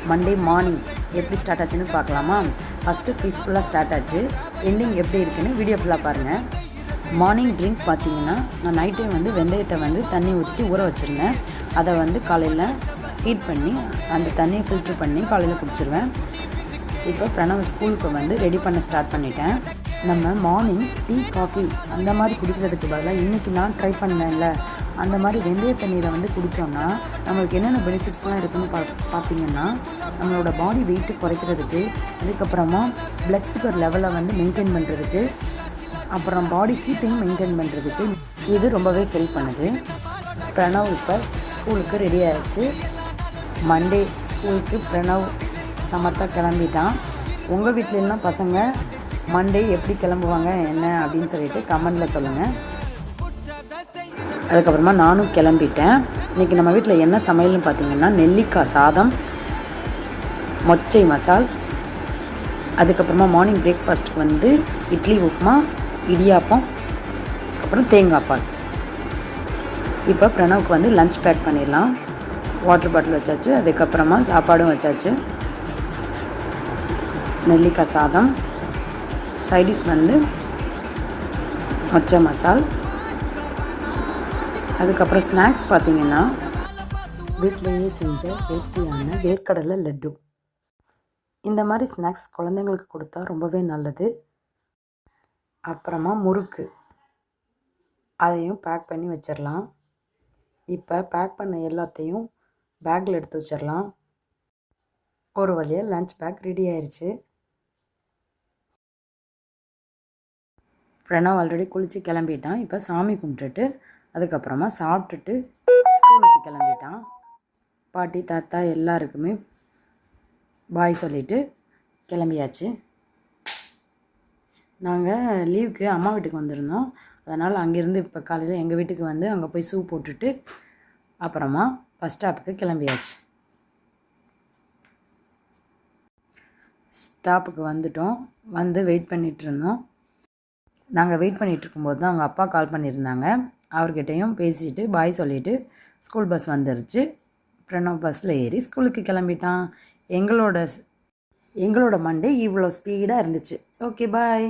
Monday morning எப்படி start ஆச்சுன்னு பார்க்கலாமா? ஃபஸ்ட்டு பீஸ்ஃபுல்லாக ஸ்டார்ட் ஆச்சு. எண்டிங் எப்படி இருக்குன்னு வீடியோ ஃபுல்லாக பாருங்கள். மார்னிங் ட்ரிங்க் பார்த்தீங்கன்னா, நான் நைட் டைம் வந்து வெந்தயத்தை வந்து தண்ணி ஊற்றி ஊற வச்சுருந்தேன். அதை வந்து காலையில் ஹீட் பண்ணி அந்த தண்ணியை ஃபில்ட்ரு பண்ணி காலையில் குடிச்சிருவேன். இப்போ பிரணவ் ஸ்கூலுக்கு வந்து ரெடி பண்ண ஸ்டார்ட் பண்ணிட்டேன். நம்ம மார்னிங் டீ காஃபி அந்த மாதிரி குடிக்கிறதுக்கு பதிலாக இன்றைக்கி நான் ட்ரை பண்ணேன்ல, அந்த மாதிரி வெந்தய தண்ணீரை வந்து குடித்தோம்னா நம்மளுக்கு என்னென்ன பெனிஃபிட்ஸ்லாம் இருக்குதுன்னு பார்த்தீங்கன்னா, நம்மளோட பாடி வெயிட்டு குறைக்கிறதுக்கு, அதுக்கப்புறமா பிளட் சுகர் லெவலை வந்து மெயின்டைன் பண்ணுறதுக்கு, அப்புறம் பாடி ஹீட்டையும் மெயின்டைன் பண்ணுறதுக்கு இது ரொம்பவே ஹெல்ப் பண்ணுது. பிரணவ் இப்போ ஸ்கூலுக்கு ரெடி ஆகிடுச்சு. மண்டே ஸ்கூலுக்கு பிரணவ் சமத்தாக கிளம்பிட்டான். உங்கள் வீட்டிலலாம் பசங்க மண்டே எப்படி கிளம்புவாங்க என்ன அப்படின்னு சொல்லிட்டு கமெண்டில் சொல்லுங்கள். அதுக்கப்புறமா நானும் கிளம்பிட்டேன். இன்றைக்கி நம்ம வீட்டில் என்ன சமையல்னு பார்த்தீங்கன்னா, நெல்லிக்காய் சாதம், மொச்சை மசால், அதுக்கப்புறமா மார்னிங் பிரேக்ஃபாஸ்ட்டுக்கு வந்து இட்லி உப்புமா, இடியாப்பம், அப்புறம் தேங்காய் பால். இப்போ பிரணவுக்கு வந்து லஞ்ச் பேக் பண்ணிடலாம். வாட்டர் பாட்டில் வச்சாச்சு, அதுக்கப்புறமா சாப்பாடும் வச்சாச்சு. நெல்லிக்காய் சாதம், சைடிஷ் வந்து மொச்சை மசால், அதுக்கப்புறம் ஸ்நாக்ஸ் பார்த்திங்கன்னா வீட்டிலேயே செஞ்ச ஹெல்த்தியான வேர்க்கடலை லட்டு. இந்த மாதிரி ஸ்நாக்ஸ் குழந்தைங்களுக்கு கொடுத்தா ரொம்பவே நல்லது. அப்புறமா முறுக்கு, அதையும் பேக் பண்ணி வச்சிடலாம். இப்போ பேக் பண்ண எல்லாத்தையும் பேக்கில் எடுத்து வச்சிடலாம். ஒரு வழியாக லஞ்ச் பேக் ரெடி ஆயிடுச்சு. பிரணவ் ஆல்ரெடி குளித்து கிளம்பிட்டான். இப்போ சாமி கும்பிட்டுட்டு அதுக்கப்புறமா சாப்பிட்டுட்டு ஸ்கூலுக்கு கிளம்பிட்டான். பாட்டி தாத்தா எல்லாருக்குமே பாய் சொல்லிவிட்டு கிளம்பியாச்சு. நாங்கள் லீவுக்கு அம்மா வீட்டுக்கு வந்திருந்தோம். அதனால் அங்கேருந்து இப்போ காலையில் எங்கள் வீட்டுக்கு வந்து அங்கே போய் ஷூ போட்டுட்டு அப்புறமா பஸ் ஸ்டாப்புக்கு கிளம்பியாச்சு. ஸ்டாப்புக்கு வந்துட்டோம். வந்து வெயிட் பண்ணிகிட்டு இருந்தோம். நாங்கள் வெயிட் பண்ணிகிட்டு இருக்கும்போது தான் அவங்க அப்பா கால் பண்ணியிருந்தாங்க. அவர்கிட்டையும் பேசிட்டு பாய் சொல்லிவிட்டு ஸ்கூல் பஸ் வந்துருச்சு. பிரணவ் பஸ்ஸில் ஏறி ஸ்கூலுக்கு கிளம்பிட்டான். எங்களோட மண்டே இவ்வளோ ஸ்பீடாக இருந்துச்சு. ஓகே, பாய்.